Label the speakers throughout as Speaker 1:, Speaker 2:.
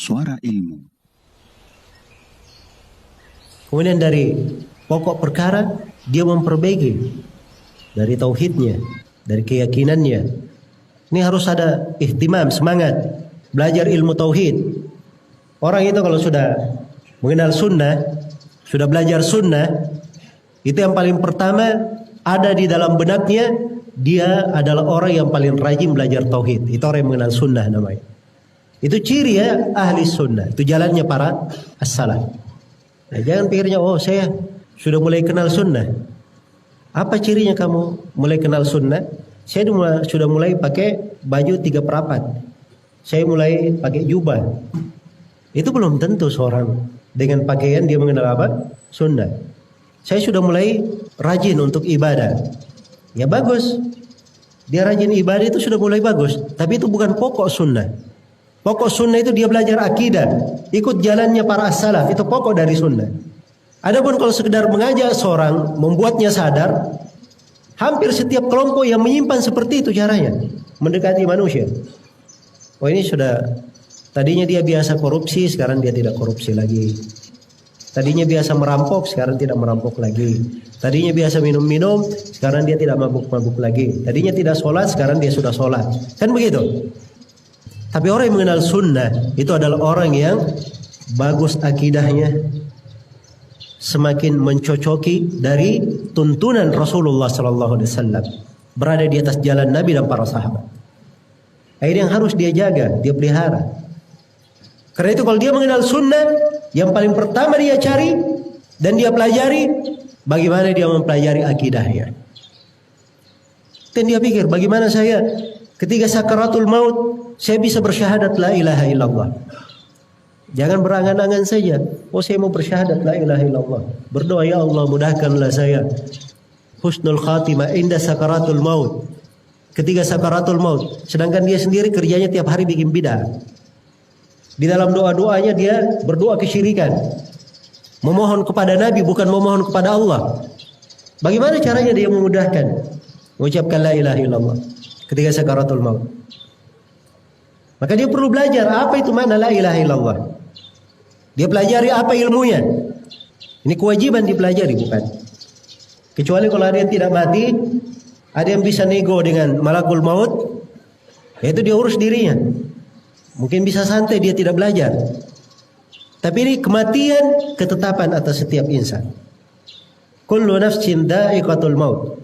Speaker 1: Suara Ilmu.
Speaker 2: Kemudian dari pokok perkara dia memperbaiki dari tauhidnya, dari keyakinannya. Ini harus ada ihtimam, semangat belajar ilmu tauhid. Orang itu kalau sudah mengenal sunnah, sudah belajar sunnah, itu yang paling pertama ada di dalam benaknya, dia adalah orang yang paling rajin belajar tauhid. Itu orang yang mengenal sunnah namanya. Itu ciri ya ahli sunnah. Itu jalannya para as-salaf. Nah, jangan pikirnya, oh saya sudah mulai kenal sunnah. Apa cirinya kamu mulai kenal sunnah? Saya sudah mulai pakai baju 3/4. Saya mulai pakai jubah. Itu belum tentu seorang dengan pakaian dia mengenal apa? Sunnah. Saya sudah mulai rajin untuk ibadah. Ya bagus. Dia rajin ibadah itu sudah mulai bagus. Tapi itu bukan pokok sunnah. Pokok sunnah itu dia belajar akidah, ikut jalannya para as-salaf, itu pokok dari sunnah. Adapun kalau sekedar mengajak seorang, membuatnya sadar, hampir setiap kelompok yang menyimpan seperti itu caranya mendekati manusia. Oh ini sudah, tadinya dia biasa korupsi, sekarang dia tidak korupsi lagi. Tadinya biasa merampok, sekarang tidak merampok lagi. Tadinya biasa minum-minum, sekarang dia tidak mabuk-mabuk lagi. Tadinya tidak sholat, sekarang dia sudah sholat. Kan begitu? Tapi orang yang mengenal sunnah itu adalah orang yang bagus akidahnya, semakin mencocoki dari tuntunan Rasulullah SAW, berada di atas jalan Nabi dan para sahabat. Ini yang harus dia jaga, dia pelihara. Karena itu kalau dia mengenal sunnah, yang paling pertama dia cari dan dia pelajari, bagaimana dia mempelajari akidahnya. Dan dia pikir, bagaimana saya ketika sakaratul maut saya bisa bersyahadat la ilaha illallah. Jangan berangan-angan saja, oh saya mau bersyahadat la ilaha illallah. Berdoa, ya Allah mudahkanlah saya husnul khatimah inda sakaratul maut, ketika sakaratul maut. Sedangkan dia sendiri kerjanya tiap hari bikin bid'ah. Di dalam doa-doanya dia berdoa kesyirikan, memohon kepada Nabi bukan memohon kepada Allah. Bagaimana caranya dia memudahkan mengucapkan la ilaha illallah ketika sakaratul maut? Maka dia perlu belajar apa itu makna la ilaha illallah. Dia pelajari apa ilmunya. Ini kewajiban dipelajari, bukan? Kecuali kalau ada yang tidak mati, ada yang bisa nego dengan malakul maut, yaitu dia urus dirinya. Mungkin bisa santai dia tidak belajar. Tapi ini kematian ketetapan atas setiap insan. Kullu nafsin dha'iqatul maut.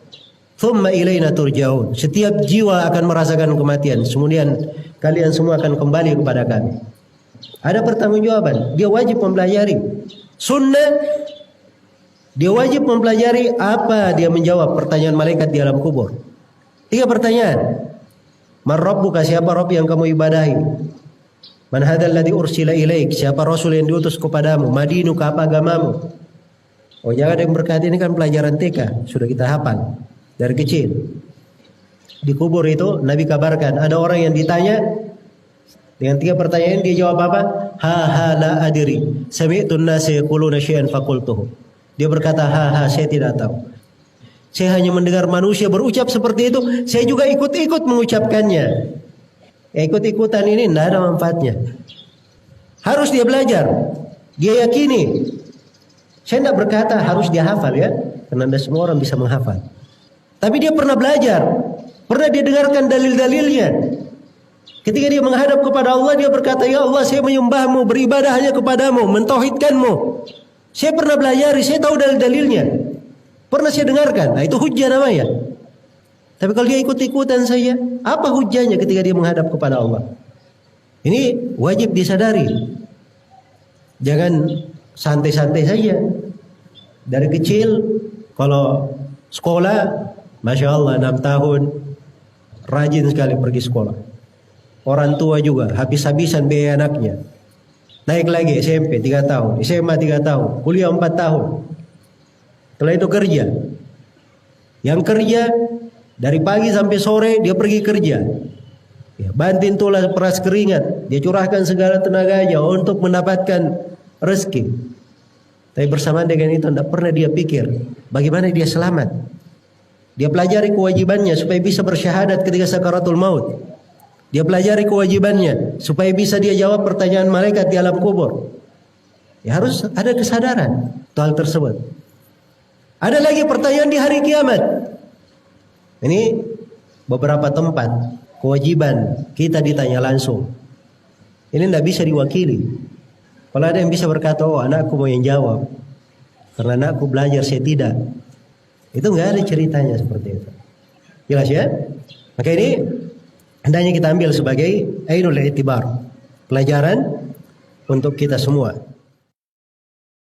Speaker 2: Thumma ilaina turja'un. Setiap jiwa akan merasakan kematian. Kemudian kalian semua akan kembali kepada kami. Ada pertanggungjawaban. Dia wajib mempelajari sunnah. Dia wajib mempelajari apa dia menjawab pertanyaan malaikat di alam kubur. 3 pertanyaan. Man rabbuka, siapa Rabb yang kamu ibadahi? Man hadzal ladzi ursila ilaik, siapa rasul yang diutus kepadamu? Madinuka, apa agamamu? Oh jangan ada yang berkata ini kan pelajaran TK, sudah kita hafal dari kecil. Di kubur itu Nabi kabarkan ada orang yang ditanya dengan 3 pertanyaan, dia jawab apa? Ha la adri. Sami'tu an-nasa yaquluna syai'an faqultuhu. Dia berkata, saya tidak tahu. Saya hanya mendengar manusia berucap seperti itu, saya juga ikut-ikut mengucapkannya. Ikut-ikutan ini tidak ada manfaatnya. Harus dia belajar, dia yakini. Saya tidak berkata harus dia hafal ya, karena tidak semua orang bisa menghafal. Tapi dia pernah belajar, pernah dia dengarkan dalil-dalilnya. Ketika dia menghadap kepada Allah, dia berkata, ya Allah saya menyembahmu, beribadah hanya kepadamu, mentauhidkanmu. Saya pernah belajar, saya tahu dalil-dalilnya, pernah saya dengarkan. Nah itu hujjah namanya. Tapi kalau dia ikut-ikutan saja, apa hujjahnya ketika dia menghadap kepada Allah? Ini wajib disadari. Jangan santai-santai saja. Dari kecil, kalau sekolah, Masya Allah 6 tahun, rajin sekali pergi sekolah. Orang tua juga, habis-habisan biaya anaknya. Naik lagi SMP 3 tahun, SMA 3 tahun, kuliah 4 tahun. Setelah itu kerja. Yang kerja dari pagi sampai sore dia pergi kerja. Ya, banting tulang peras keringat, dia curahkan segala tenaganya untuk mendapatkan rezeki. Tapi bersamaan dengan itu tidak pernah dia pikir bagaimana dia selamat. Dia pelajari kewajibannya supaya bisa bersyahadat ketika sakaratul maut. Dia pelajari kewajibannya supaya bisa dia jawab pertanyaan malaikat di alam kubur. Ya harus ada kesadaran hal tersebut. Ada lagi pertanyaan di hari kiamat. Ini beberapa tempat kewajiban kita ditanya langsung. Ini tidak bisa diwakili. Kalau ada yang bisa berkata, oh anakku mau yang jawab, karena anakku belajar, saya tidak. Itu nggak ada ceritanya seperti itu. Jelas ya? Maka ini hendaknya kita ambil sebagai ainul i'tibar, pelajaran untuk kita semua.